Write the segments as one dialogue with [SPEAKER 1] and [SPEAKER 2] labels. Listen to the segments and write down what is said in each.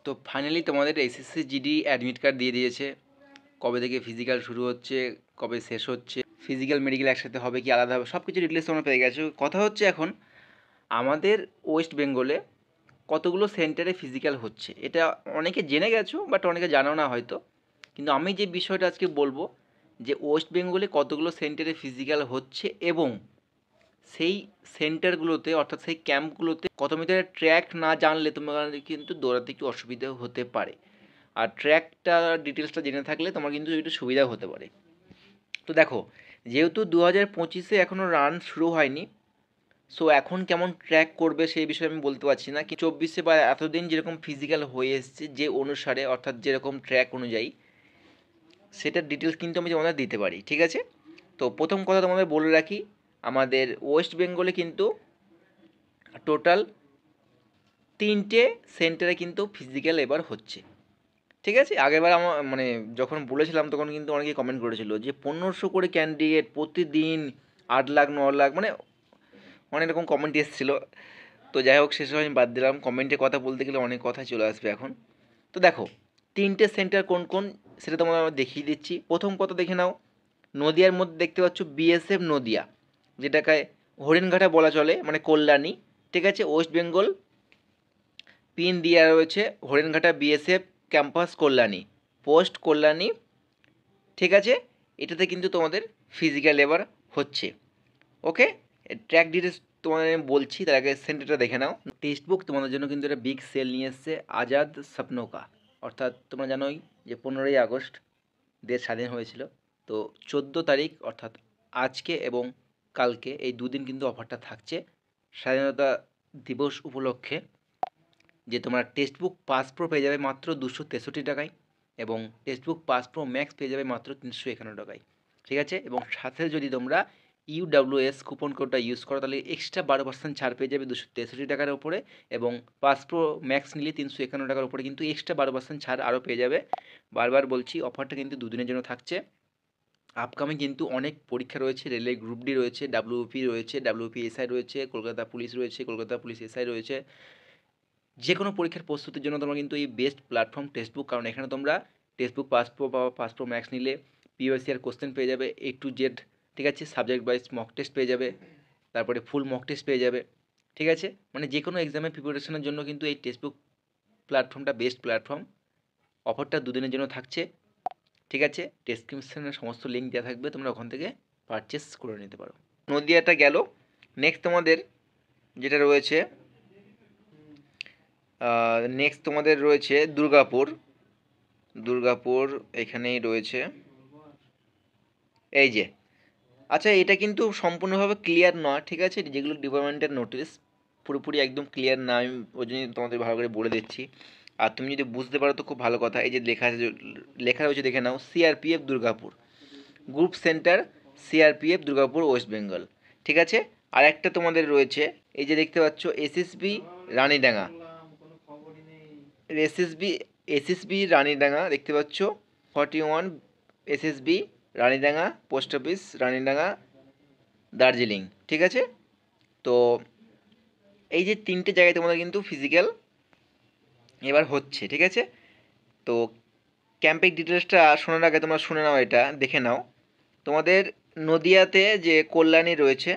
[SPEAKER 1] তো ফাইনালি তোমাদের SSC GD admit card দিয়ে দিয়েছে। কবে থেকে ফিজিক্যাল শুরু হচ্ছে, কবে শেষ হচ্ছে, ফিজিক্যাল মেডিকেল একসাথে হবে কি আলাদা হবে, সব কিছু ডিটেলস তোমরা পেয়ে গেছো। কথা হচ্ছে এখন আমাদের ওয়েস্ট বেঙ্গলে কতগুলো সেন্টারে ফিজিক্যাল হচ্ছে, এটা অনেকে জেনে গেছো বাট অনেকে জানো না হয়তো। কিন্তু আমি যে বিষয়টা আজকে বলবো যে ওয়েস্ট বেঙ্গলে কতগুলো সেন্টারে ফিজিক্যাল হচ্ছে এবং সেই সেন্টারগুলোতে অর্থাৎ সেই ক্যাম্পগুলোতে কত মিটারের ট্র্যাক না জানলে তোমার কিন্তু দৌড়াতে একটু অসুবিধা হতে পারে। আর ট্র্যাকটা ডিটেলসটা জেনে থাকলে তোমার কিন্তু একটু সুবিধা হতে পারে। তো দেখো, যেহেতু 2025-এ এখনও রান শুরু হয়নি, সো এখন কেমন ট্র্যাক করবে সেই বিষয়ে আমি বলতে পারছি না। কি 24-এ বা এতদিন যেরকম ফিজিক্যাল হয়ে এসছে যে অনুসারে অর্থাৎ যেরকম ট্র্যাক অনুযায়ী, সেটার ডিটেলস কিন্তু আমি তোমাদের দিতে পারি, ঠিক আছে? তো প্রথম কথা তোমাদের বলে রাখি, আমাদের ওয়েস্ট বেঙ্গলে কিন্তু টোটাল 3টে সেন্টারে কিন্তু ফিজিক্যাল এবার হচ্ছে, ঠিক আছে? আগেরবার আমার মানে যখন বলেছিলাম তখন কিন্তু অনেকেই কমেন্ট করেছিল যে 1500 করে ক্যান্ডিডেট প্রতিদিন, 8 লাখ 9 লাখ, মানে অনেক রকম কমেন্ট এসেছিলো। তো যাই হোক, সেসব আমি বাদ দিলাম, কমেন্টে কথা বলতে গেলে অনেক কথাই চলে আসবে এখন। তো দেখো, 3টে সেন্টার কোন কোন সেটা তোমাদের আমি দেখিয়ে দিচ্ছি। প্রথম কথা দেখে নাও, নদিয়ার মধ্যে দেখতে পাচ্ছ বিএসএফ নদিয়া, যেটাকে হরিণঘাটা বলা চলে, মানে কল্যাণী, ঠিক আছে? ওয়েস্ট বেঙ্গল পিন দেওয়া রয়েছে Haringhata BSF campus Kalyani, post Kalyani, ঠিক আছে? এটাতে কিন্তু তোমাদের ফিজিক্যাল এবার হচ্ছে। ওকে, ট্র্যাক ডিটেলস তোমাদের আমি বলছি, তার আগে সেন্টারটা দেখে নাও। টেক্সট বুক তোমাদের জন্য কিন্তু একটা বিগ সেল নিয়ে এসছে আজাদ স্বপ্নকা, অর্থাৎ তোমরা জানোই যে 15ই আগস্ট দেশ স্বাধীন হয়েছিল। তো 14 তারিখ অর্থাৎ আজকে এবং কালকে এই দুদিন কিন্তু অফারটা থাকছে স্বাধীনতা দিবস উপলক্ষে, যে তোমরা টেক্সট বুক পাস প্রো পেয়ে যাবে মাত্র 263 টাকায় এবং text book pass pro max পেয়ে যাবে মাত্র 351 টাকায়, ঠিক আছে? এবং সাথে যদি তোমরা ইউডাব্লিউএস কুপন কোডটা ইউজ করো তাহলে এক্সট্রা 12% ছাড় পেয়ে যাবে 263 টাকার উপরে, এবং পাস প্রো ম্যাক্স নিলে 351 টাকার উপরে কিন্তু এক্সট্রা 12% ছাড় আরও পেয়ে যাবে। বারবার বলছি, অফারটা কিন্তু দুদিনের জন্য থাকছে। আপকামিং কিন্তু অনেক পরীক্ষা রয়েছে, রেলের গ্রুপ ডি রয়েছে, ডাব্লিউপি রয়েছে, ডাব্লিউপি এসআই রয়েছে, কলকাতা পুলিশ রয়েছে, কলকাতা পুলিশ এসআই রয়েছে। যে কোনো পরীক্ষার প্রস্তুতির জন্য তোমরা কিন্তু এই বেস্ট প্ল্যাটফর্ম টেক্সট বুক, কারণ এখানে তোমরা টেক্সট বুক পাস প্রো বা পাস প্রো ম্যাক্স নিলে পিওএসসি কোশ্চেন পেয়ে যাবে A to Z, ঠিক আছে? সাবজেক্ট ওয়াইজ মক টেস্ট পেয়ে যাবে, তারপরে ফুল মক টেস্ট পেয়ে যাবে, ঠিক আছে? মানে যে কোনো এক্সামের প্রিপারেশনের জন্য কিন্তু এই টেক্সট বুক প্ল্যাটফর্মটা বেস্ট প্ল্যাটফর্ম। অফারটা দুদিনের জন্য থাকছে, ঠিক আছে? ডেসক্রিপশনে সমস্ত লিঙ্ক দেওয়া থাকবে, তোমরা ওখান থেকে পারচেস করে নিতে পারো। নদিয়াটা গেল। নেক্সট তোমাদের যেটা রয়েছে, নেক্সট তোমাদের রয়েছে দুর্গাপুর। দুর্গাপুর এখানেই রয়েছে, এই যে। আচ্ছা, এটা কিন্তু সম্পূর্ণভাবে ক্লিয়ার নয়, ঠিক আছে? যেগুলো ডিপার্টমেন্টের নোটিশ পুরোপুরি একদম ক্লিয়ার না, আমি ওই জন্য তোমাদের ভালো করে বলে দিচ্ছি। আর তুমি যদি বুঝতে পারো তো খুব ভালো কথা। এই যে লেখা আছে, লেখা রয়েছে দেখে নাও, CRPF Durgapur group centre, CRPF Durgapur West Bengal, ঠিক আছে? আর একটা তোমাদের রয়েছে, এই যে দেখতে পাচ্ছ SSB Ranidanga, SSB SSB Ranidanga দেখতে পাচ্ছ 41 SSB Ranidanga post office Ranidanga Darjeeling, ঠিক আছে? তো এই যে 3টে জায়গায় তোমাদের কিন্তু ফিজিক্যাল এবার হচ্ছে, ঠিক আছে? তো ক্যাম্পের ডিটেলসটা শোনার আগে তোমরা শুনে নাও, এটা দেখে নাও। তোমাদের নদিয়াতে যে কল্যাণী রয়েছে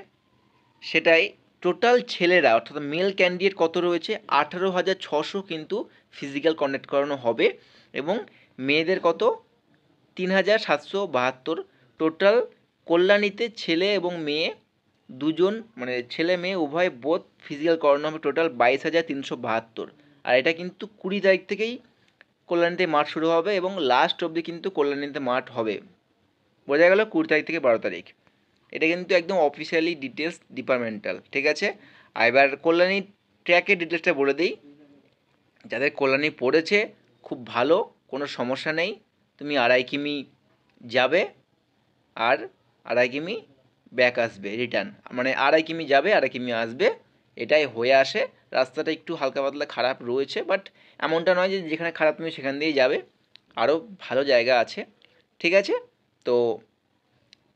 [SPEAKER 1] সেটাই টোটাল ছেলেরা অর্থাৎ মেল ক্যান্ডিডেট কত রয়েছে, 18,600 কিন্তু ফিজিক্যাল কন্ডাক্ট করানো হবে, এবং মেয়েদের কত, 3,772। টোটাল কল্যাণীতে ছেলে এবং মেয়ে দুজন, মানে ছেলে মেয়ে উভয় বোধ ফিজিক্যাল করানো হবে, টোটাল 22,372। আর এটা কিন্তু 20 তারিখ থেকেই কল্যাণীতে মাঠ শুরু হবে এবং লাস্ট অবধি কিন্তু কল্যাণীতে মাঠ হবে, বোঝা গেল? 20 তারিখ থেকে 12 তারিখ। এটা কিন্তু একদম অফিসিয়ালি ডিটেলস ডিপার্টমেন্টাল, ঠিক আছে? আর এবার কল্যাণী ট্র্যাকের ডিটেলসটা বলে দিই। যাদের কল্যাণী পড়েছে খুব ভালো, কোনো সমস্যা নেই। তুমি 2.5 কিমি যাবে আর 2.5 কিমি ব্যাক আসবে, রিটার্ন, মানে 2.5 কিমি যাবে 2.5 কিমি আসবে, এটাই হয়ে আসে। রাস্তাটা একটু হালকা পাতলা খারাপ রয়েছে, বাট এমনটা নয় যে যেখানে খারাপ তুমি সেখান দিয়েই যাবে, আরও ভালো জায়গা আছে, ঠিক আছে? তো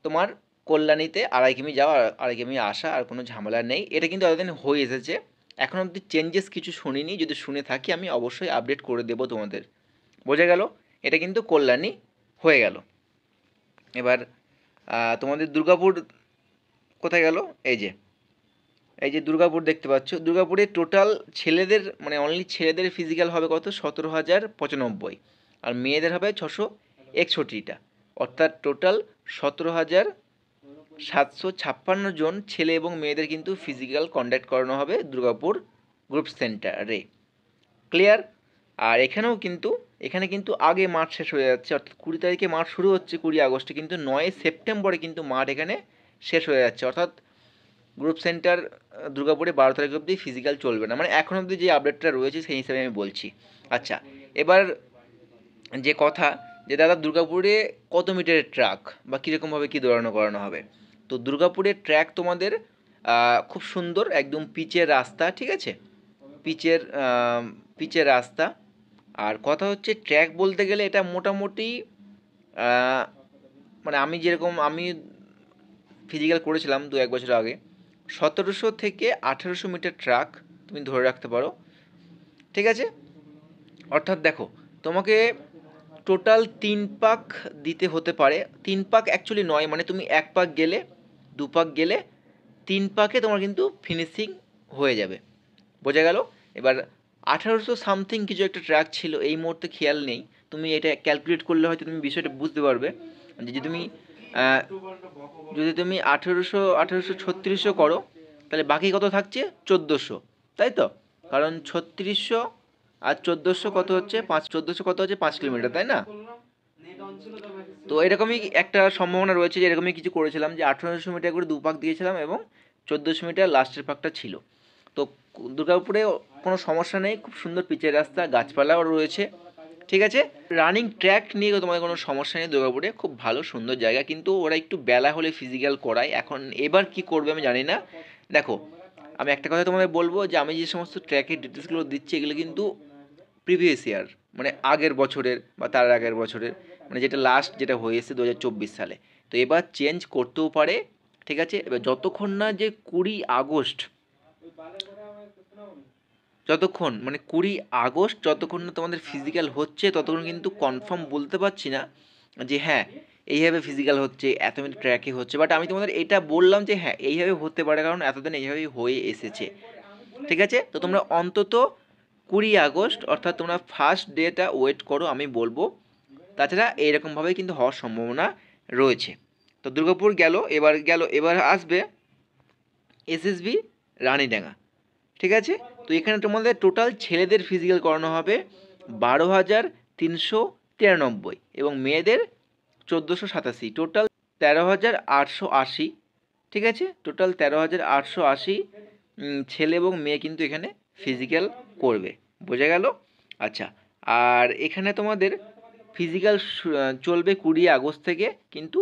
[SPEAKER 1] তোমার কল্যাণীতে 2.5 কিমি যাওয়া আর 2.5 কিমি আসা আর কোনো ঝামেলা নেই। এটা কিন্তু এতদিন হয়ে এসেছে, এখন অবধি চেঞ্জেস কিছু শুনিনি, যদি শুনে থাকি আমি অবশ্যই আপডেট করে দেবো তোমাদের। বোঝা গেল? এটা কিন্তু কল্যাণী হয়ে গেল। এবার তোমাদের দুর্গাপুর কোথায় গেল? এই যে দুর্গাপুর দেখতে পাচ্ছ, দুর্গাপুরে টোটাল ছেলেদের মানে অনলি ছেলেদের ফিজিক্যাল হবে কত? 17,095, আর মেয়েদের হবে 661টা, অর্থাৎ টোটাল 17,756 জন ছেলে এবং মেয়েদের কিন্তু ফিজিক্যাল কন্ডাক্ট করানো হবে দুর্গাপুর গ্রুপ সেন্টারে। ক্লিয়ার? আর এখানে কিন্তু আগে মাঠ শেষ হয়ে যাচ্ছে, অর্থাৎ 20 তারিখে মাঠ শুরু হচ্ছে, 20 আগস্টে, কিন্তু 9 সেপ্টেম্বরে কিন্তু মাঠ এখানে শেষ হয়ে যাচ্ছে, অর্থাৎ গ্রুপ সেন্টার দুর্গাপুরে 12 তারিখ অবধি ফিজিক্যাল চলবে না, মানে এখন অবধি যে আপডেটটা রয়েছে সেই হিসাবে আমি বলছি। আচ্ছা, এবার যে কথা, যে দাদা দুর্গাপুরে কত মিটারের ট্র্যাক বা কীরকমভাবে কী দৌড়ানো করানো হবে? তো দুর্গাপুরের ট্র্যাক তোমাদের খুব সুন্দর, একদম পিচের রাস্তা, ঠিক আছে? পিচের পিচের রাস্তা। আর কথা হচ্ছে ট্র্যাক বলতে গেলে এটা মোটামুটি মানে আমি ফিজিক্যাল করেছিলাম 1 বছর আগে, 1700 থেকে 1800 মিটার ট্র্যাক তুমি ধরে রাখতে পারো, ঠিক আছে? অর্থাৎ দেখো, তোমাকে টোটাল 3 পাক দিতে হতে পারে। 3 পাক অ্যাকচুয়ালি নয়, মানে তুমি 1 পাক গেলে, 2 পাক গেলে, 3 পাকে তোমার কিন্তু ফিনিশিং হয়ে যাবে। বোঝা গেল? এবার 1800 সামথিং কিছু একটা ট্র্যাক ছিল, এই মুহূর্তে খেয়াল নেই, তুমি এটা ক্যালকুলেট করলে হয়তো তুমি বিষয়টা বুঝতে পারবে। যদি তুমি আহ, যদি তুমি 1800 করো, তাহলে বাকি কত থাকছে? 1400, তাই তো? কারণ 3600 আর 1400 কত হচ্ছে? 1400 কত হচ্ছে? 5 কিলোমিটার, তাই না? তো এরকমই একটা সম্ভাবনা রয়েছে যে এরকমই কিছু করেছিলাম, যে 1800 মিটার করে 2 পাক দিয়েছিলাম এবং 1400 মিটার লাস্টের পাকটা ছিল। তো দুর্গাপুরে কোনো সমস্যা নেই, খুব সুন্দর পিচের রাস্তা, গাছপালাও রয়েছে, ঠিক আছে? রানিং ট্র্যাক নিয়ে তোমাদের কোনো সমস্যা নেই দুর্গাপুরে, খুব ভালো সুন্দর জায়গা, কিন্তু ওরা একটু বেলা হলে ফিজিক্যাল করায়। এখন এবার কি করবে আমি জানি না। দেখো, আমি একটা কথা তোমাদের বলবো, যে আমি যে সমস্ত ট্র্যাকের ডিটেলসগুলো দিচ্ছি এগুলো কিন্তু প্রিভিয়াস ইয়ার, মানে আগের বছরের বা তার আগের বছরের, মানে যেটা লাস্ট যেটা হয়েছে 2024 সালে। তো এবার চেঞ্জ করতেও পারে, ঠিক আছে? এবার যতক্ষণ না যে 20 আগস্ট, যতক্ষণ মানে 20 আগস্ট যতক্ষণ না তোমাদের ফিজিক্যাল হচ্ছে, ততক্ষণ কিন্তু কনফার্ম বলতে পারছি না যে হ্যাঁ এইভাবে ফিজিক্যাল হচ্ছে, এত মিনিট ট্র্যাকে হচ্ছে। বাট আমি তোমাদের এটা বললাম যে হ্যাঁ এইভাবে হতে পারে, কারণ এতদিন এইভাবেই হয়ে এসেছে, ঠিক আছে? তো তোমরা অন্তত 20 আগস্ট অর্থাৎ তোমরা ফার্স্ট ডেটা ওয়েট করো, আমি বলবো। তাছাড়া এইরকমভাবে কিন্তু হওয়ার সম্ভাবনা রয়েছে। তো দুর্গাপুর গেল, এবার আসবে এসএসবি রানীডাঙ্গা, ঠিক আছে? তো এখানে তোমাদের টোটাল ছেলেদের ফিজিক্যাল করানো হবে 12,393 এবং মেয়েদের 1487, টোটাল 13,880, ঠিক আছে? টোটাল 13,880 ছেলে এবং মেয়ে কিন্তু এখানে ফিজিক্যাল করবে। বোঝা গেল? আচ্ছা, আর এখানে তোমাদের ফিজিক্যাল চলবে 20 আগস্ট থেকে, কিন্তু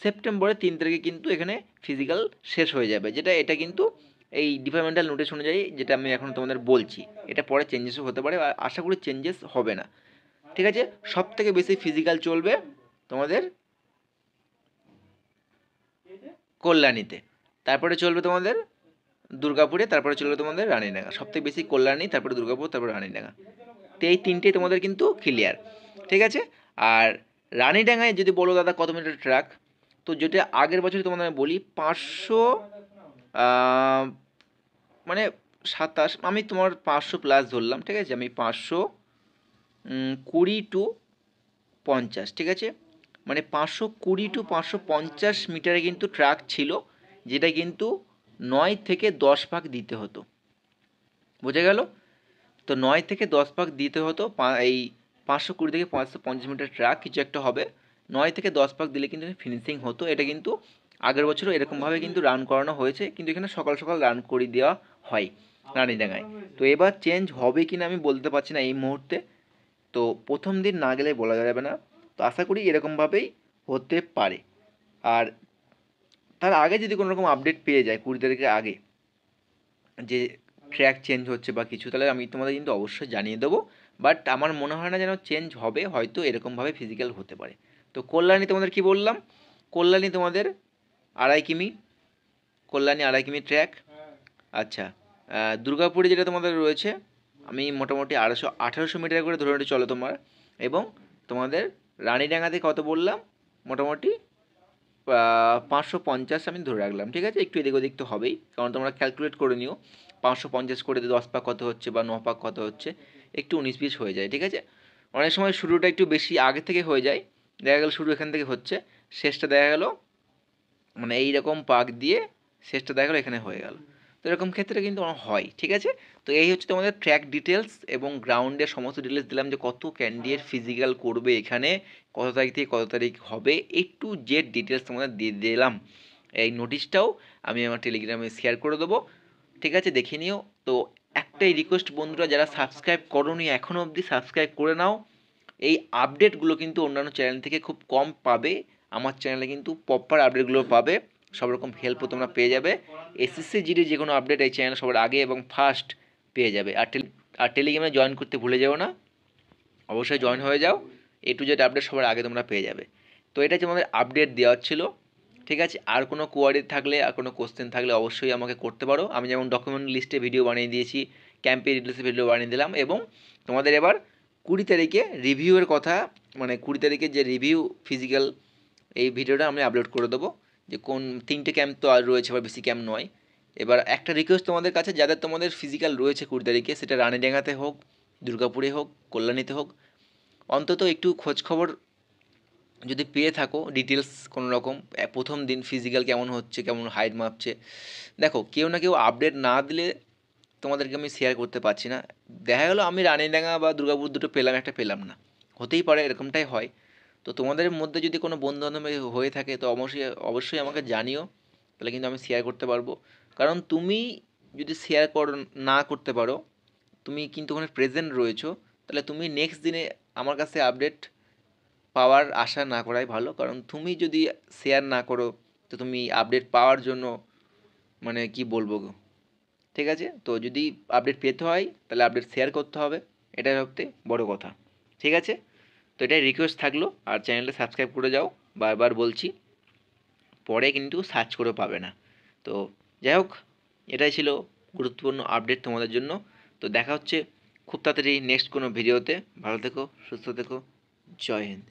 [SPEAKER 1] সেপ্টেম্বরের 3 তারিখে কিন্তু এখানে ফিজিক্যাল শেষ হয়ে যাবে, এটা কিন্তু এই ডিপার্টমেন্টাল নোটিশ অনুযায়ী, যেটা আমি এখন তোমাদের বলছি। এটা পরে চেঞ্জেসও হতে পারে, আর আশা করি চেঞ্জেস হবে না, ঠিক আছে? সব থেকে বেশি ফিজিক্যাল চলবে তোমাদের কল্যাণীতে, তারপরে চলবে তোমাদের দুর্গাপুরে, তারপরে চলবে তোমাদের রানীডাঙ্গা। সব থেকে বেশি কল্যাণী, তারপরে দুর্গাপুর, তারপরে রানীডাঙ্গা। তো এই তিনটেই তোমাদের কিন্তু ক্লিয়ার, ঠিক আছে? আর রানীডাঙ্গায় যদি বলো দাদা কত মিটার ট্র্যাক, তো যেটা আগের বছর তোমাদের আমি বলি 500 মানে 27, আমি তোমার 500 প্লাস ধরলাম, ঠিক আছে? আমি 520 টু 50, ঠিক আছে? মানে 520 টু 550 মিটারে কিন্তু ট্র্যাক ছিল, যেটা কিন্তু 9 থেকে 10 পাক দিতে হতো। বোঝা গেল? তো 9 থেকে 10 পাক দিতে হতো, এই 520 থেকে 550 মিটার ট্র্যাক কিছু একটা হবে, 9 থেকে 10 পাক দিলে কিন্তু ফিনিশিং হতো। এটা কিন্তু আগের বছরও এরকমভাবে কিন্তু রান করানো হয়েছে, কিন্তু এখানে সকাল সকাল রান করে দেওয়া হয় রানীডাঙ্গায়। তো এবার চেঞ্জ হবে কি না আমি বলতে পারছি না এই মুহূর্তে, তো প্রথম দিন না গেলে বলা যাবে না। তো আশা করি এরকমভাবেই হতে পারে। আর তার আগে যদি কোনো রকম আপডেট পেয়ে যায় 20 তারিখের আগে, যে ট্র্যাক চেঞ্জ হচ্ছে বা কিছু, তাহলে আমি তোমাদের কিন্তু অবশ্যই জানিয়ে দেবো। বাট আমার মনে হয় না যেন চেঞ্জ হবে, হয়তো এরকমভাবে ফিজিক্যাল হতে পারে। তো কল্যাণী তোমাদের কি বললাম, কল্যাণী তোমাদের 2.5 কিমি, কল্যাণী 2.5 কিমি ট্র্যাক। আচ্ছা, দুর্গাপুরে যেটা তোমাদের রয়েছে, আমি মোটামুটি 1800 মিটার করে ধরে চলো তোমার। এবং তোমাদের রানীডাঙ্গাতে কত বললাম, মোটামুটি 550 আমি ধরে রাখলাম, ঠিক আছে। একটু এদিক ওদিক তো হবেই, কারণ তোমরা ক্যালকুলেট করে নিও 550 করে 10 পাক কত হচ্ছে বা 9 পাক কত হচ্ছে, একটু 19-20 হয়ে যায়, ঠিক আছে। অনেক সময় শুরুটা একটু বেশি আগে থেকে হয়ে যায়, দেখা গেল শুরু এখান থেকে হচ্ছে, শেষটা দেখা গেল মানে এইরকম পাক দিয়ে শেষটা দেখা গেলো এখানে হয়ে গেল। তো এরকম ক্ষেত্রে কিন্তু হয়, ঠিক আছে। তো এই হচ্ছে তোমাদের ট্র্যাক ডিটেলস এবং গ্রাউন্ডের সমস্ত ডিটেলস দিলাম, যে কত ক্যান্ডিডেট ফিজিক্যাল করবে এখানে, কত তারিখ থেকে কত তারিখ হবে, একটু জেড ডিটেলস তোমাদের দিয়ে দিলাম। এই নোটিশটাও আমি আমার টেলিগ্রামে শেয়ার করে দেবো, ঠিক আছে, দেখে নিও। তো একটাই রিকোয়েস্ট বন্ধুরা, যারা সাবস্ক্রাইব করোনি এখনও অবধি সাবস্ক্রাইব করে নাও। এই আপডেটগুলো কিন্তু অন্যান্য চ্যানেল থেকে খুব কম পাবে, আমার চ্যানেলে কিন্তু প্রপার আপডেটগুলো পাবে, সব রকম হেল্পও তোমরা পেয়ে যাবে। এসএসসি জিডি যে কোনো আপডেট এই চ্যানেল সবার আগে এবং ফার্স্ট পেয়ে যাবে। আর টেলিগ্রামে জয়েন করতে ভুলে যাও না, অবশ্যই জয়েন হয়ে যাও, এ টু জেড আপডেট সবার আগে তোমরা পেয়ে যাবে। তো এটা হচ্ছে আমাদের আপডেট দেওয়ার ছিল, ঠিক আছে। আর কোনো কোয়ারি থাকলে আর কোনো কোশ্চেন থাকলে অবশ্যই আমাকে করতে পারো। আমি যেমন ডকুমেন্ট লিস্টে ভিডিও বানিয়ে দিয়েছি, ক্যাম্পের ডিটেলসে ভিডিও বানিয়ে দিলাম, এবং তোমাদের এবার 20 তারিখে রিভিউয়ের কথা, মানে 20 তারিখে যে রিভিউ ফিজিক্যাল, এই ভিডিওটা আমি আপলোড করে দেবো, যে কোন 3টে ক্যাম্প তো আর রয়েছে, আবার বেশি ক্যাম্প নয়। এবার একটা রিকোয়েস্ট তোমাদের কাছে, যাদের তোমাদের ফিজিক্যাল রয়েছে 20 তারিখে, সেটা রানীডাঙ্গাতে হোক, দুর্গাপুরে হোক, কল্যাণীতে হোক, অন্তত একটু খোঁজ খবর যদি পেয়ে থাকো ডিটেলস কোনো রকম, প্রথম দিন ফিজিক্যাল কেমন হচ্ছে, কেমন হাইট মাপছে, দেখো কেউ না কেউ আপডেট না দিলে তোমাদেরকে আমি শেয়ার করতে পারছি না। দেখা গেলো আমি রানীডাঙ্গা বা দুর্গাপুর দুটো পেলাম, একটা পেলাম না, হতেই পারে, এরকমটাই হয়। তো তোমাদের মধ্যে যদি কোনো বন্ধু বান্ধব হয়ে থাকে তো অবশ্যই অবশ্যই আমাকে জানিও, তাহলে কিন্তু আমি শেয়ার করতে পারবো। কারণ তুমি যদি শেয়ার না করতে পারো, তুমি কিন্তু ওখানে প্রেজেন্ট রয়েছো, তাহলে তুমি নেক্সট দিনে আমার কাছে আপডেট পাওয়ার আশা না করাই ভালো। কারণ তুমি যদি শেয়ার না করো, তো তুমি আপডেট পাওয়ার জন্য মানে কি বলবো গো, ঠিক আছে। তো যদি আপডেট পেতে হয় তাহলে আপডেট শেয়ার করতে হবে, এটাই সবথেকে বড় কথা, ঠিক আছে। তো এটাই রিকোয়েস্ট থাকলো, আর চ্যানেলটা সাবস্ক্রাইব করে যাও, বারবার বলছি, পরে কিন্তু সার্চ করে পাবে না। তো যাই হোক, এটাই ছিল গুরুত্বপূর্ণ আপডেট তোমাদের জন্য। তো দেখা হচ্ছে খুব তাড়াতাড়ি নেক্সট কোনো ভিডিওতে। ভালো থেকো, সুস্থ থেকো, জয় হিন্দ।